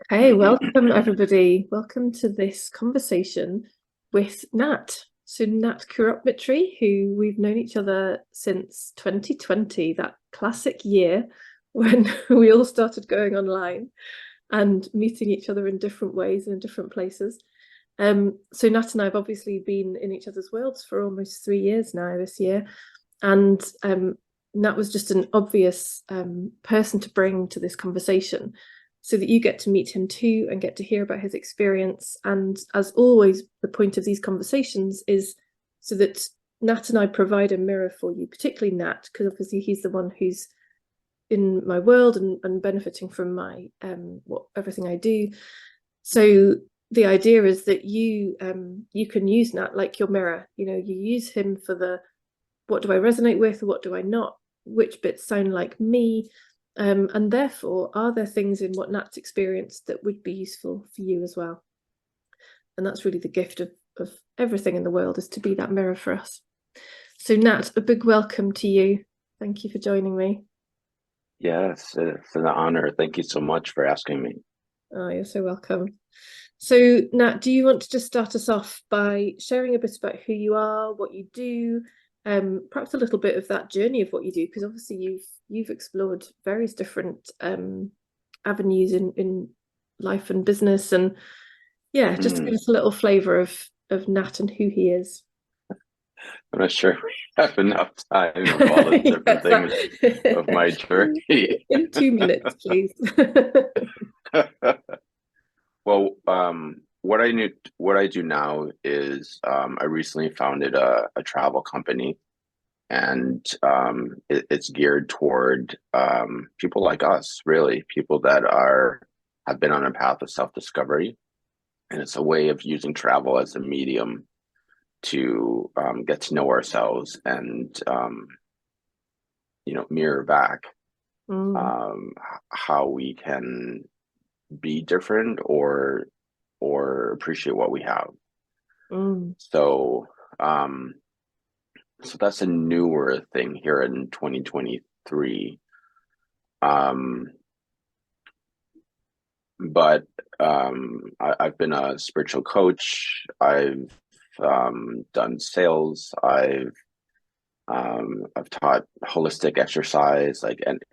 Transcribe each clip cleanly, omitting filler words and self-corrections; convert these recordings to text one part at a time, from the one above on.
Hey, welcome everybody. Welcome to this conversation with Nat. So Nat Kuropmitry, who we've known each other since 2020, that classic year when we all started going online and meeting each other in different ways and in different places. So Nat and I have obviously been in each other's worlds for almost 3 years now this year. And Nat was just an obvious person to bring to this conversation so that you get to meet him too and get to hear about his experience. And as always, the point of these conversations is so that Nat and I provide a mirror for you, particularly Nat, because obviously he's the one who's in my world and benefiting from my everything I do. So the idea is that you can use Nat like your mirror. You know, you use him for the what do I resonate with, what do I not, which bits sound like me, and therefore, are there things in what Nat's experienced that would be useful for you as well? And that's really the gift of everything in the world, is to be that mirror for us. So Nat, a big welcome to you. Thank you for joining me. Yes, it's an honor. Thank you so much for asking me. Oh, you're so welcome. So Nat, do you want to just start us off by sharing a bit about who you are, what you do, perhaps a little bit of that journey of what you do, because obviously you've explored various different avenues in life and business, and yeah, just to give Mm, us a little flavour of Nat and who he is. I'm not sure we have enough time of all the different Yes, things of my journey. in 2 minutes, please. Well, what I do now is I recently founded a travel company, and it's geared toward people like us, really, people that are have been on a path of self-discovery, and it's a way of using travel as a medium to get to know ourselves and mirror back Mm, um, how we can be different or appreciate what we have. mm, So um, so that's a newer thing here in 2023. Um, but I've been a spiritual coach. I've done sales. I've taught holistic exercise, like, and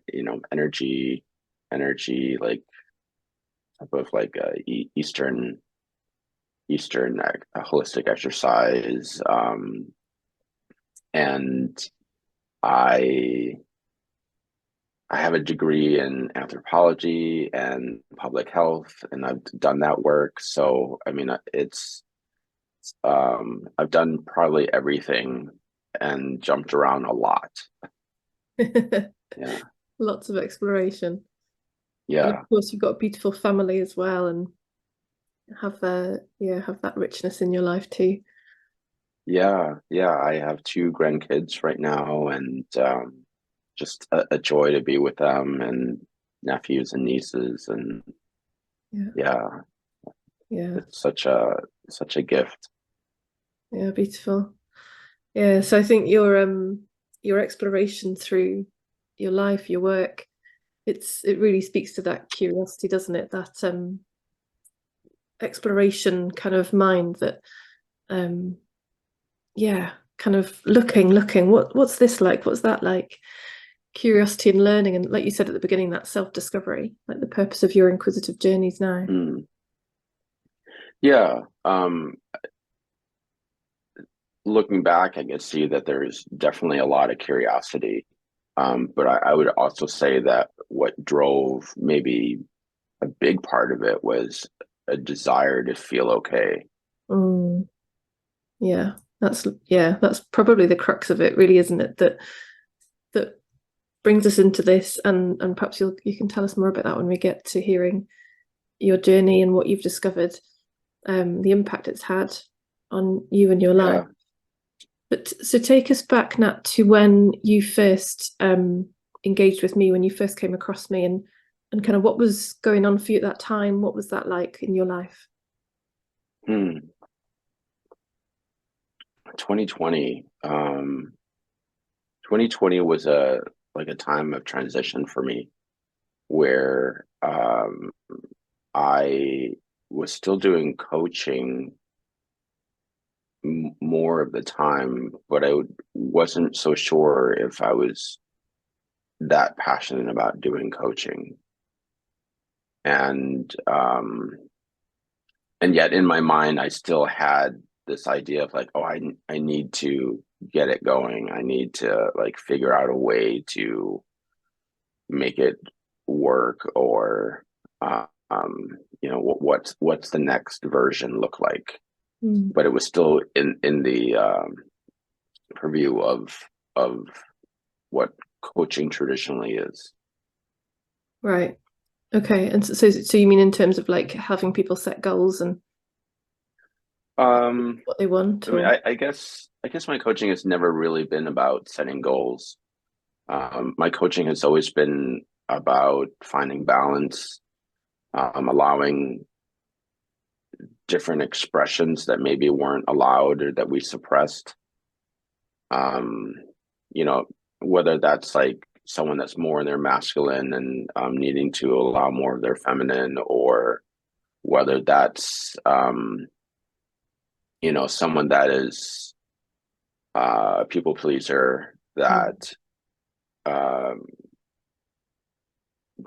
energy, like type of like Eastern holistic exercise. And I I have a degree in anthropology and public health, and I've done that work. So I mean, I've done probably everything and jumped around a lot. mm. Yeah, Lots of exploration. And of yeah. course, you've got a beautiful family as well, and have that richness in your life too. Yeah. I have two grandkids right now, and just a joy to be with them, and nephews and nieces, and Yeah, yeah, yeah, it's such a gift. yeah, beautiful. Yeah, so I think your exploration through your life, your work, it really speaks to that curiosity, doesn't it? That exploration kind of mind that um yeah, kind of looking, what's this like? What's that like? Curiosity and learning, and like you said at the beginning, that self-discovery, like the purpose of your inquisitive journeys now. Mm. Yeah. Looking back, I can see that there's definitely a lot of curiosity. But I would also say that what drove maybe a big part of it was a desire to feel okay. Mm, that's probably the crux of it, really, isn't it? That brings us into this, and perhaps you can tell us more about that when we get to hearing your journey and what you've discovered, the impact it's had on you and your life. Yeah. But so take us back, Nat, to when you first engaged with me, when you first came across me, and kind of what was going on for you at that time. What was that like in your life? Hmm. 2020. 2020 was a time of transition for me where I was still doing coaching more of the time, but wasn't so sure if I was that passionate about doing coaching. And yet in my mind, I still had this idea of like, oh, I need to get it going. I need to like figure out a way to make it work, or what's the next version look like. But it was still in the purview of what coaching traditionally is. Right. Okay. And so you mean in terms of like having people set goals and what they want? I mean, I guess my coaching has never really been about setting goals. My coaching has always been about finding balance, allowing different expressions that maybe weren't allowed or that we suppressed. You know, whether that's like someone that's more in their masculine and needing to allow more of their feminine, or whether that's someone that is a people pleaser that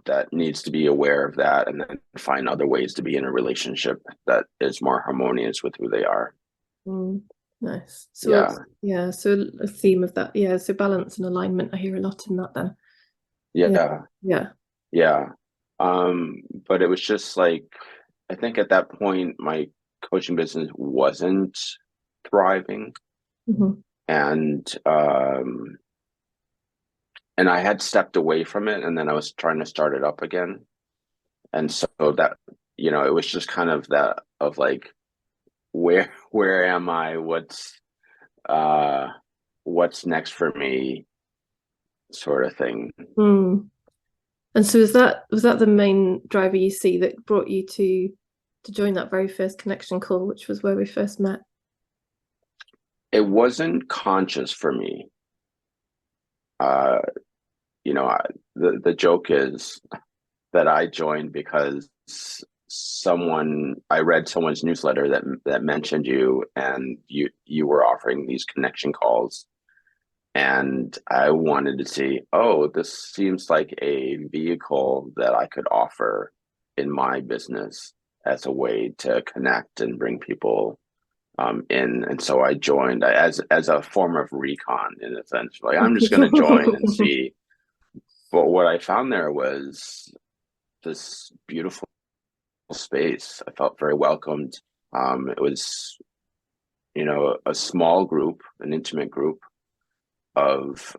that needs to be aware of that and then find other ways to be in a relationship that is more harmonious with who they are. Nice. So Yeah. So a theme of that. Yeah. So balance and alignment. I hear a lot in that then. Yeah. Yeah. But it was just like, I think at that point, my coaching business wasn't thriving. And I had stepped away from it, and then I was trying to start it up again. And so that, it was just kind of that of like, where am I? What's next for me, sort of thing. And so was that the main driver you see that brought you to join that very first connection call, which was where we first met? It wasn't conscious for me. The joke is that I joined because I read someone's newsletter that mentioned you, and you were offering these connection calls, and I wanted to see, oh, this seems like a vehicle that I could offer in my business as a way to connect and bring people in. And so I joined as a form of recon, in a sense. Like, I'm just going to join and see. But what I found there was this beautiful space. I felt very welcomed. It was, a small group, an intimate group of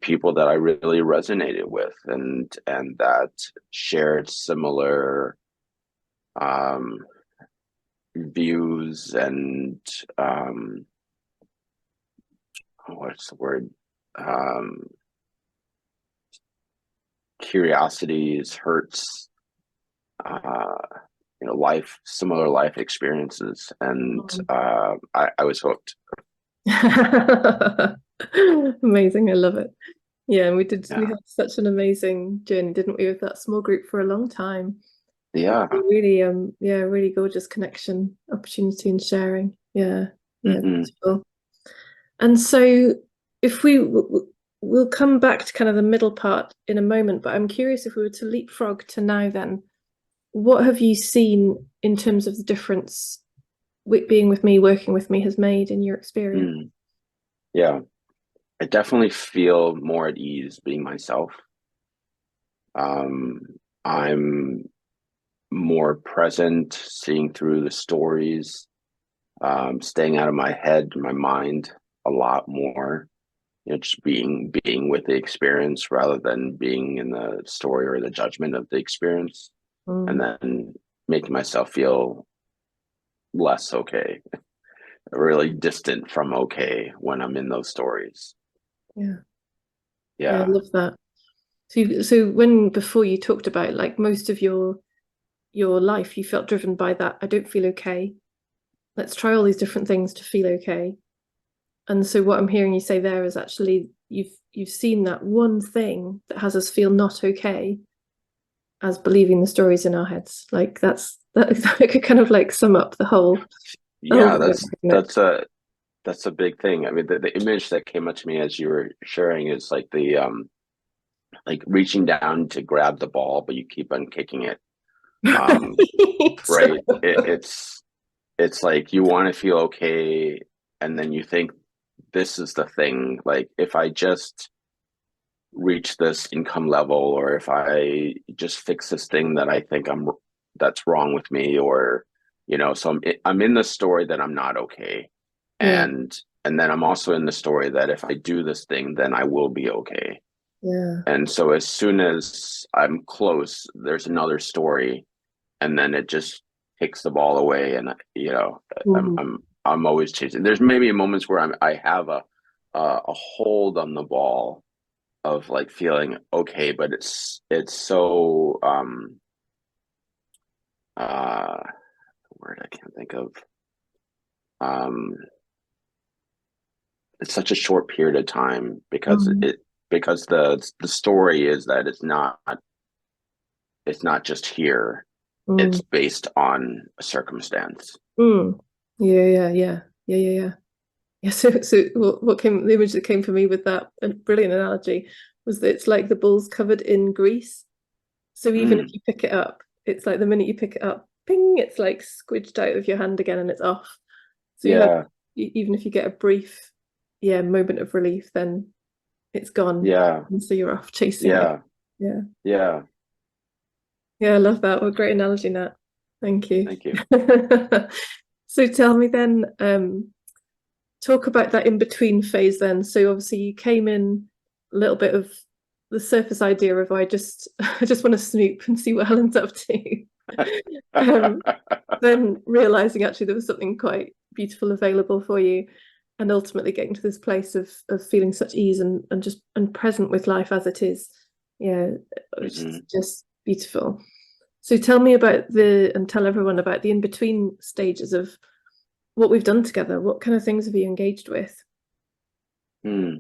people that I really resonated with, and that shared similar views and what's the word? Curiosities, hurts, similar life experiences, and I was hooked. Amazing. I love it. Yeah, and we had such an amazing journey, didn't we, with that small group for a long time. Yeah. Really, really gorgeous connection, opportunity, and sharing. Yeah, beautiful. And so if we'll come back to kind of the middle part in a moment, but I'm curious, if we were to leapfrog to now, then what have you seen in terms of the difference being with me, working with me has made in your experience? Yeah, I definitely feel more at ease being myself. I'm more present, seeing through the stories, staying out of my head, my mind a lot more. Just being with the experience rather than being in the story or the judgment of the experience, and then making myself feel less okay, really distant from okay when I'm in those stories. Yeah, I love that. So when before you talked about like most of your life, you felt driven by that, I don't feel okay. Let's try all these different things to feel okay. And so what I'm hearing you say there is actually you've seen that one thing that has us feel not okay, as believing the stories in our heads. Like that could kind of like sum up the whole Yeah, book, isn't it? that's a big thing. I mean, the image that came up to me as you were sharing is like the like reaching down to grab the ball, but you keep on kicking it. Um, right? It's like you want to feel okay, and then you think this is the thing. Like if I just reach this income level, or if I just fix this thing that I think that's wrong with me, or so I'm in the story that I'm not okay, Yeah, and then I'm also in the story that if I do this thing, then I will be okay. yeah. And so as soon as I'm close, there's another story, and then it just takes the ball away, and I'm Mhm. I'm I'm always chasing. There's maybe moments where I have a hold on the ball of like feeling okay, but it's so word I can't think of. Um it's such a short period of time because Mhm. the story is that it's not just here. It's Mm. based on a circumstance. Mm. Yeah, yeah, yeah, yeah, yeah, yeah. Yeah, so what came the image that came for me with that brilliant analogy was that it's like the ball's covered in grease. So even if Mm, you pick it up, it's like the minute you pick it up, ping, it's like squidged out of your hand again and it's off. So you have yeah, even if you get a brief, yeah, moment of relief, then it's gone. yeah, And so you're off chasing it. yeah, Yeah. yeah. Yeah, I love that. What a great analogy, Nat. Thank you. Thank you. So tell me then, talk about that in between phase then. So obviously you came in a little bit of the surface idea of I just want to snoop and see what Helen's up to. Um, then realizing actually there was something quite beautiful available for you, and ultimately getting to this place of feeling such ease and just and present with life as it is. Yeah, which is hmm just beautiful. So tell me about and tell everyone about the in-between stages of what we've done together. What kind of things have you engaged with? Hmm.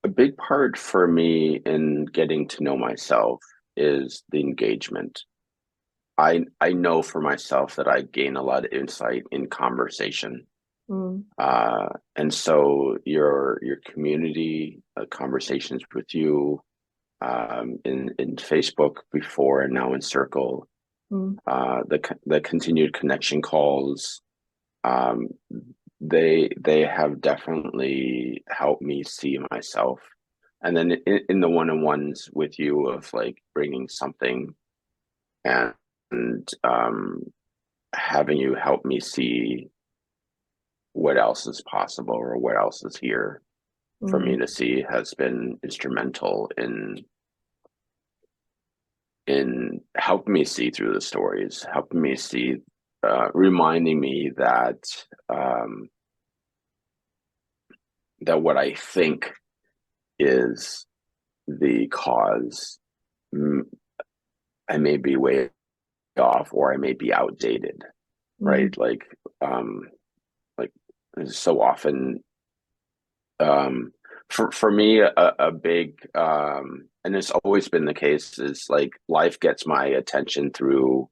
A big part for me in getting to know myself is the engagement. I know for myself that I gain a lot of insight in conversation. Mm, And so your community conversations with you in Facebook before and now in Circle, mm, the continued connection calls, um, they have definitely helped me see myself. And then in the one-on-ones with you of like bringing something and having you help me see what else is possible or what else is here for me mm, to see has been instrumental in helping me see through the stories, helping me see, reminding me um, that what I think is the cause, mm, I may be way off or I may be outdated, mm, right? Um, like so often, um, for me, a big, and it's always been the case, is like life gets my attention through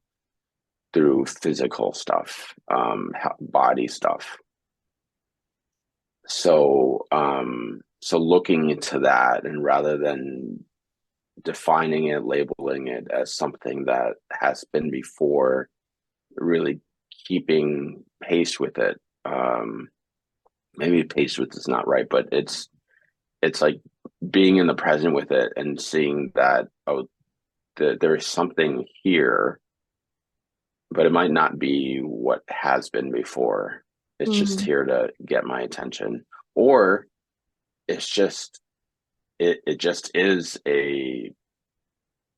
physical stuff, body stuff. So looking into that, and rather than defining it, labeling it as something that has been before, really keeping pace with it. Maybe pace with is not right, but it's like being in the present with it and seeing that, oh, there is something here, but it might not be what has been before. It's just mm, here to get my attention, or it's just it just is a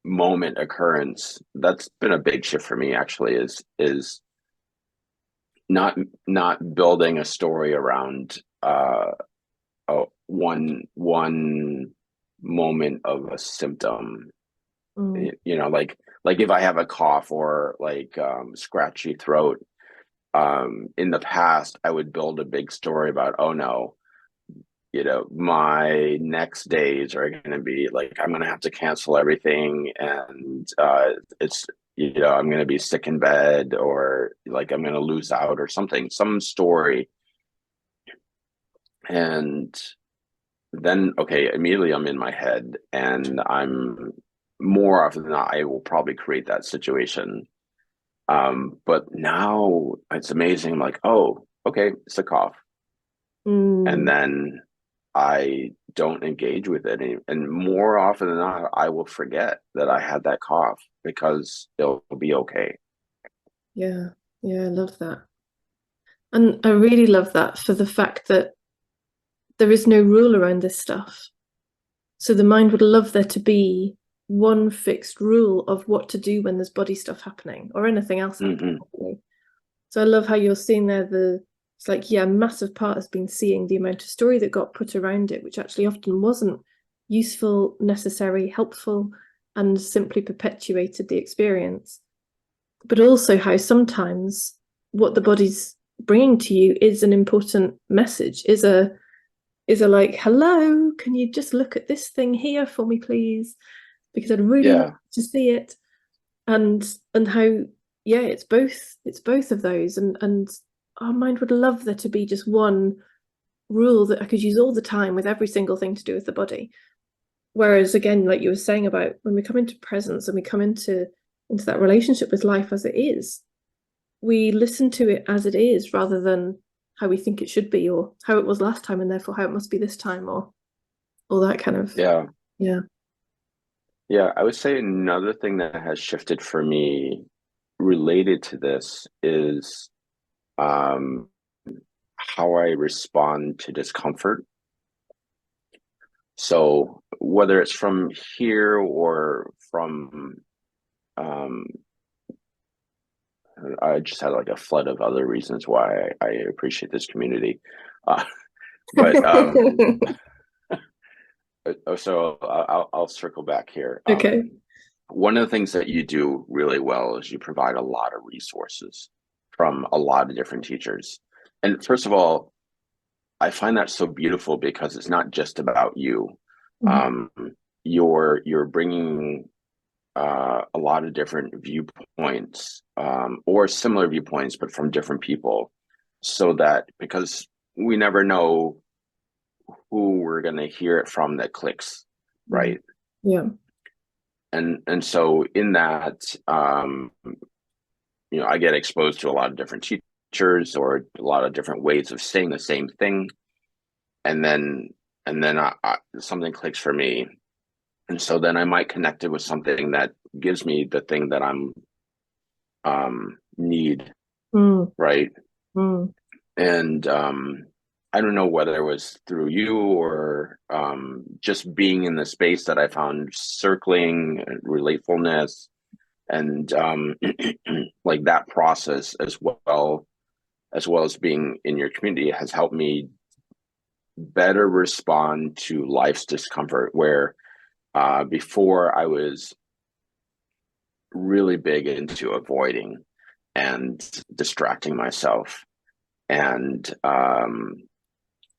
moment occurrence. That's been a big shift for me, actually, is not not building a story around one moment of a symptom. mm, Like if I have a cough or like scratchy throat, in the past I would build a big story about, oh no, my next days are going to be like, I'm going to have to cancel everything, and it's I'm going to be sick in bed, or like I'm going to lose out or something, some story. And then, okay, immediately I'm in my head, and I'm more often than not, I will probably create that situation. But now it's amazing. I'm like, oh, okay, it's a cough. And Mm, then I don't engage with it. And more often than not, I will forget that I had that cough because it'll be okay. yeah, yeah, I love that. And I really love that for the fact that there is no rule around this stuff. So the mind would love there to be one fixed rule of what to do when there's body stuff happening or anything else happening. Hmm. Really. So I love how you're seeing there it's like, yeah, a massive part has been seeing the amount of story that got put around it, which actually often wasn't useful, necessary, helpful, and simply perpetuated the experience. But also how sometimes what the body's bringing to you is an important message, is a like, hello, can you just look at this thing here for me, please? Because I'd really like Yeah, to see it. And how, yeah, it's both of those. And our mind would love there to be just one rule that I could use all the time with every single thing to do with the body. Whereas again, like you were saying about when we come into presence and we come into that relationship with life as it is, we listen to it as it is rather than how we think it should be or how it was last time and therefore how it must be this time or all that kind of, yeah, yeah. yeah. I would say another thing that has shifted for me related to this is um, how I respond to discomfort. So whether it's from here or from, um, I just had like a flood of other reasons why I appreciate this community. Uh, but so I'll circle back here. Okay. One of the things that you do really well is you provide a lot of resources from a lot of different teachers. And first of all, I find that so beautiful because it's not just about you. Mhm. Um, you're bringing a lot of different viewpoints, or similar viewpoints, but from different people, so that because we never know who we're going to hear it from that clicks, Mm. right? Yeah. And so in that, I get exposed to a lot of different teachers or a lot of different ways of saying the same thing, and then something clicks for me, and so then I might connect it with something that gives me the thing that I'm need, Mm. right? Mm. And I don't know whether it was through you or just being in the space that I found circling and relatefulness, and like that process as well as being in your community has helped me better respond to life's discomfort, where before I was really big into avoiding and distracting myself, and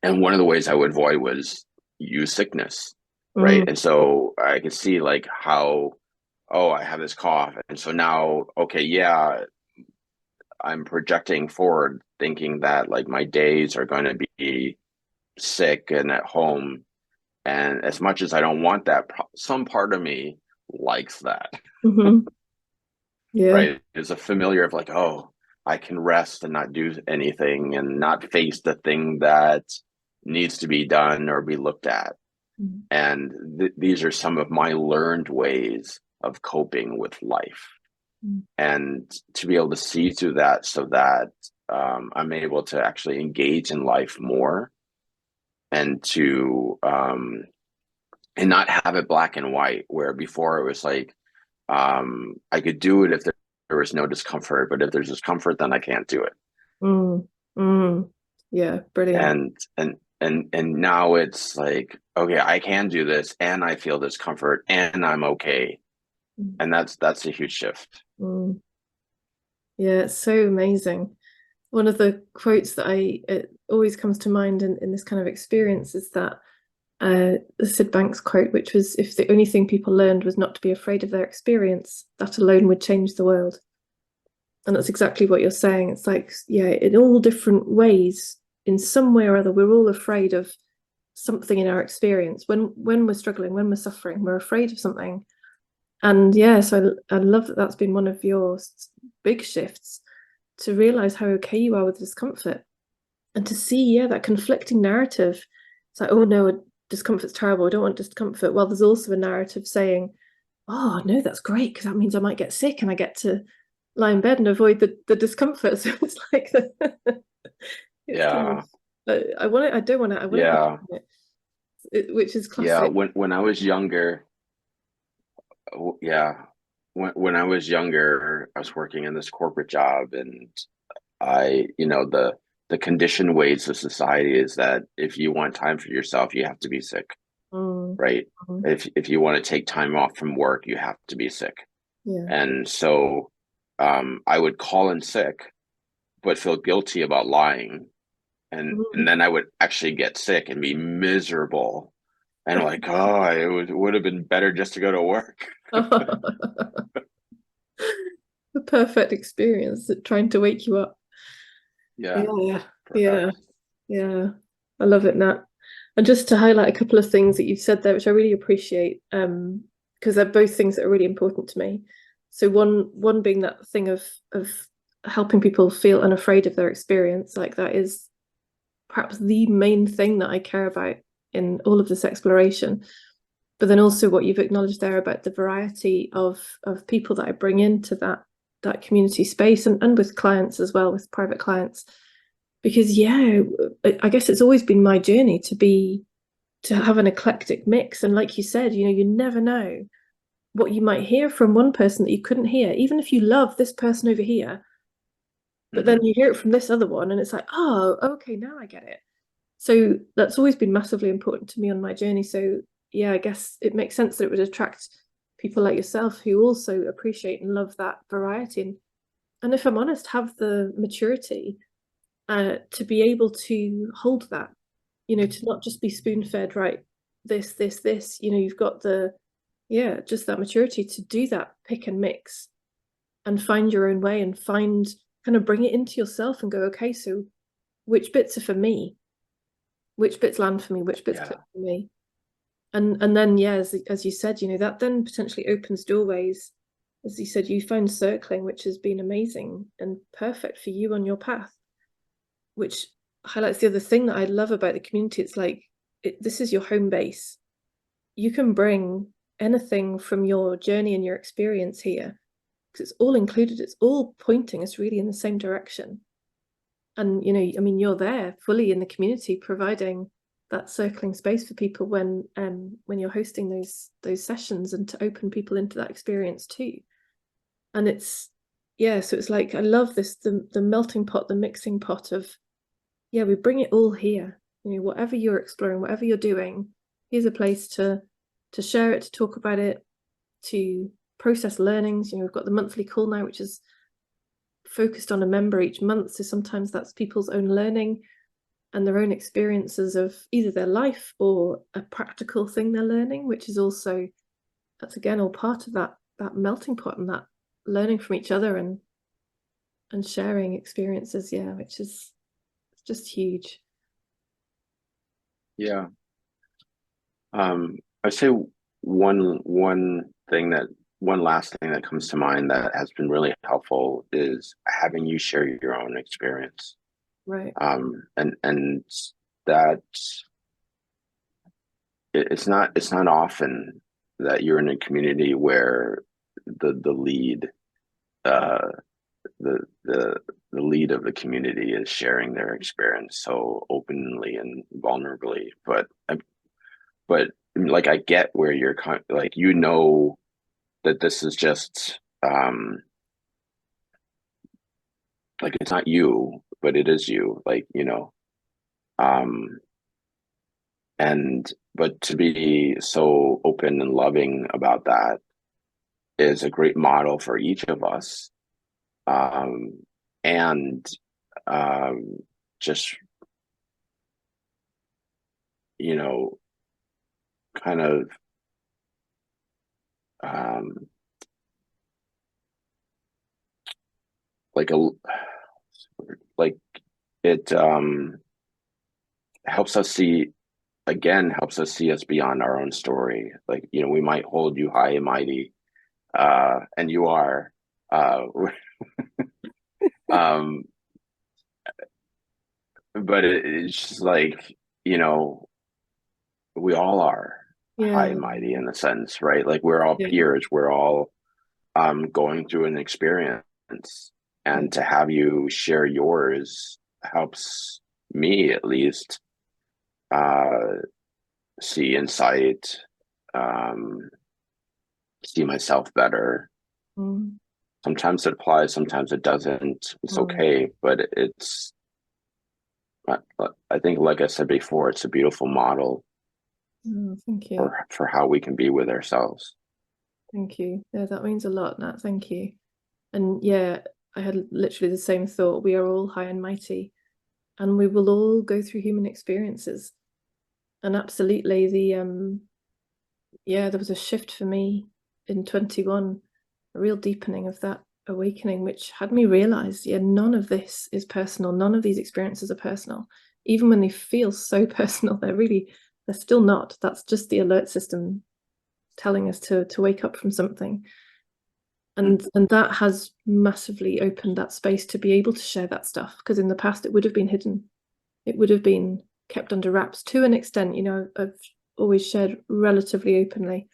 one of the ways I would avoid was use sickness, right? Mm. And so I could see like how, oh, I have this cough, and so now, okay, yeah, I'm projecting forward, thinking that like my days are going to be sick and at home, and as much as I don't want that, some part of me likes that, Hmm. Yeah. right? There's a familiar of like, oh, I can rest and not do anything and not face the thing that needs to be done or be looked at. Mm. And these are some of my learned ways of coping with life. Mm. And to be able to see through that so that I'm able to actually engage in life more, and to and not have it black and white, where before it was like I could do it if there was no discomfort, but if there's discomfort, then I can't do it. Mm. Mm. Yeah, brilliant. And now it's like, okay, I can do this, and I feel discomfort, and I'm okay, Mm. and that's a huge shift. Mm. Yeah, it's so amazing. One of the quotes that it always comes to mind in this kind of experience is that the Sid Banks quote, which was, if the only thing people learned was not to be afraid of their experience, that alone would change the world. And that's exactly what you're saying. It's like, yeah, in all different ways, in some way or other, we're all afraid of something in our experience. When we're struggling, when we're suffering, we're afraid of something. And yeah, so I love that that's been one of your big shifts, to realize how okay you are with discomfort, and to see, yeah, that conflicting narrative. It's like, oh no, discomfort's terrible, I don't want discomfort. Well, there's also a narrative saying, oh no, that's great, because that means I might get sick and I get to lie in bed and avoid the discomfort. So it's like it's kind Yeah. of, I want it, I don't want it, I want Yeah. which is Yeah. classic. When I was younger, yeah. When I was younger, I was working in this corporate job, and the conditioned ways of society is that if you want time for yourself, you have to be sick, Mm, right? mm, If you want to take time off from work, you have to be sick. yeah. And so I would call in sick, but feel guilty about lying. And Mm. then I would actually get sick and be miserable. And like, oh, would have been better just to go to work. The perfect experience at trying to wake you up. Yeah, Yeah, yeah, perhaps. yeah. I love it, Nat. And just to highlight a couple of things that you've said there, which I really appreciate, because they're both things that are really important to me. So one being that thing of helping people feel unafraid of their experience, like that is perhaps the main thing that I care about in all of this exploration. But then also what you've acknowledged there about the variety of people that I bring into that community space, and with clients as well, with private clients. Because yeah, I guess it's always been my journey to have an eclectic mix. And like you said, you never know what you might hear from one person that you couldn't hear, even if you love this person over here, but then Hmm. you hear it from this other one and it's like, oh, okay, now I get it. So that's always been massively important to me on my journey. So yeah, I guess it makes sense that it would attract people like yourself who also appreciate and love that variety, and if I'm honest, have the maturity to be able to hold that, to not just be spoon fed, right? This, you've got yeah, just that maturity to do that pick and mix and find your own way, and kind of bring it into yourself and go, okay, so which bits are for me? Which bits land for me? Which bits Yeah. click for me? And then, yeah, as you said, that then potentially opens doorways. As you said, you found circling, which has been amazing and perfect for you on your path, which highlights the other thing that I love about the community. It's like this is your home base. You can bring anything from your journey and your experience here, because it's all included. It's all pointing us really in the same direction. And I mean, you're there fully in the community, providing that circling space for people when you're hosting those sessions, and to open people into that experience too. And it's, yeah, so it's like I love this, the melting pot, the mixing pot of, yeah, we bring it all here. Whatever you're exploring, whatever you're doing, here's a place to share it, to talk about it, to process learnings. We've got the monthly call now, which is focused on a member each month. So sometimes that's people's own learning and their own experiences of either their life or a practical thing they're learning, which is also, that's again all part of that melting pot, and that learning from each other and sharing experiences. Yeah, which is just huge. Yeah. I'd say one last thing that comes to mind that has been really helpful is having you share your own experience. Right. And that it's not often that you're in a community where the lead uh the the lead of the community is sharing their experience so openly and vulnerably. But like I get where you're like that this is just like it's not you, but it is you, like um and but to be so open and loving about that is a great model for each of us. um and just, you know, kind of um, like a like it helps us see helps us see us beyond our own story. Like, we might hold you high and mighty, and you are, uh, um, but it's just like, we all are high Yeah, and mighty in a sense, right? Like we're all yeah, peers, we're all going through an experience, yeah. and to have you share yours helps me at least uh, see insight, um, see myself better. Mm, Sometimes it applies, sometimes it doesn't. It's mm, okay, but it's, I think, like I said before, it's a beautiful model thank you. for how we can be with ourselves. Thank you. Yeah, that means a lot, Nat. Thank you. And yeah, I had literally the same thought. We are all high and mighty, and we will all go through human experiences. And absolutely, there was a shift for me in 21, a real deepening of that awakening, which had me realize, none of this is personal. None of these experiences are personal. Even when they feel so personal, they're still not. That's just the alert system telling us to wake up from something. And that has massively opened that space to be able to share that stuff, because in the past it would have been hidden. It would have been kept under wraps to an extent. I've always shared relatively openly,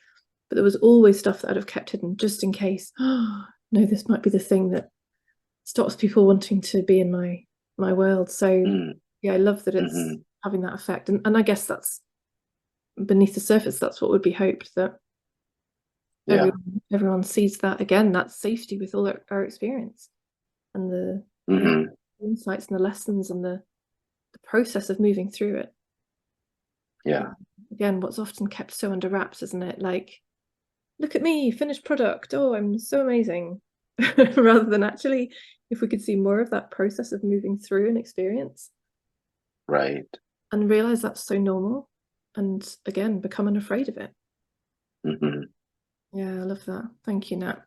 but there was always stuff that I'd have kept hidden just in case. Oh, no, this might be the thing that stops people wanting to be in my world. So Mm, yeah, I love that it's hmm having that effect. And I guess that's beneath the surface, that's what would be hoped, that Yeah. everyone sees that, again, that safety with all our experience, and the hmm insights and the lessons and the process of moving through it. Yeah. Again, what's often kept so under wraps, isn't it? Like, look at me, finished product. Oh, I'm so amazing. Rather than actually, if we could see more of that process of moving through an experience Right. and realize that's so normal, and again, become unafraid of it. hmm Yeah, I love that. Thank you, Nat.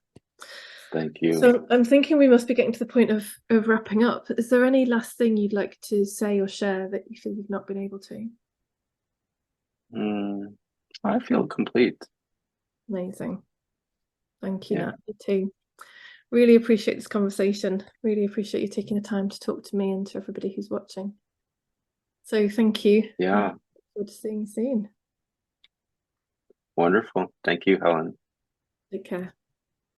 Thank you. So I'm thinking we must be getting to the point of wrapping up. Is there any last thing you'd like to say or share that you feel you've not been able to? Mm, I feel complete. Amazing. Thank you, Yeah. Nat. You too. Really appreciate this conversation. Really appreciate you taking the time to talk to me and to everybody who's watching. So thank you. Yeah. Look forward to seeing you soon. Wonderful. Thank you, Helen. Take care.